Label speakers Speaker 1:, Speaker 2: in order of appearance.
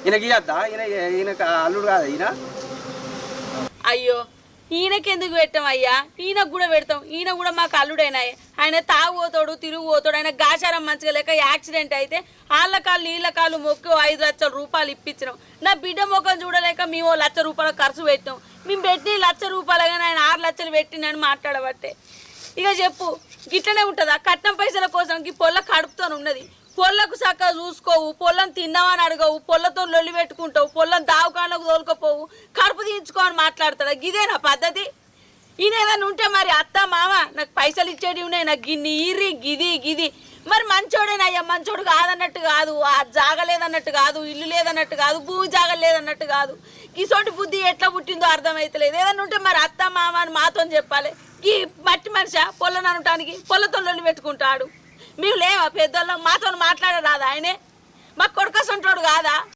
Speaker 1: ఈయనకి ఇయ్యద్దా? ఈయనకు అల్లుడు కాదా ఈయన?
Speaker 2: అయ్యో ఈయనకెందుకు పెట్టాం అయ్యా, ఈయనకు కూడా పెడతాం. ఈయన కూడా మాకు అల్లుడైనాయి. ఆయన తాగుపోతాడు, తిరుగుపోతాడు. ఆయన గాచారం మంచిగా లేక యాక్సిడెంట్ అయితే వాళ్ళ కాళ్ళు వీళ్ళ కాళ్ళు మొక్కి 5 లక్షల రూపాయలు ఇప్పించినాం. నా బిడ్డ ముఖం చూడలేక మేము 1 లక్ష రూపాయలు ఖర్చు పెట్టినాం. మేము పెట్టి 1 లక్ష రూపాయలు కానీ ఆయన 6 లక్షలు పెట్టినని మాట్లాడబట్టే. ఇక చెప్పు, గిట్లనే ఉంటుందా? కట్నం పైసల కోసం ఈ పొల్ల కడుపుతో ఉన్నది. పొల్లకు చక్కగా చూసుకోవు, పొల్లం తిన్నామని అడగవు, పొల్లతో లొల్లి పెట్టుకుంటావు, పొల్లం దావకాళ్ళకు తోలుకపోవు, కడుపు తీయించుకో అని మాట్లాడతాడు. గిదేనా పద్ధతి? ఈయన ఏదైనా ఉంటే మరి అత్త మామ నాకు పైసలు ఇచ్చేవి ఉన్నాయి, నాకు గిన్ని ఈర్రి గిది మరి మంచోడేనయ్యా. మంచోడు కాదన్నట్టు కాదు, ఆ జాగ లేదన్నట్టు కాదు, ఇల్లు లేదన్నట్టు కాదు, భూమి జాగ లేదన్నట్టు కాదు. ఇసోటి బుద్ధి ఎట్లా పుట్టిందో అర్థమవుతలేదు. ఏదైనా ఉంటే మరి అత్త మామ అని మాతో చెప్పాలి. ఈ మట్టి మనిషి పొల్లను అనటానికి పొల్లతో లొల్లి పెట్టుకుంటాడు. మేము లేవా పెద్దోళ్ళం? మాతో మాట్లాడరాదా ఆయనే? మాకు కొడుకసంటోడు కాదా?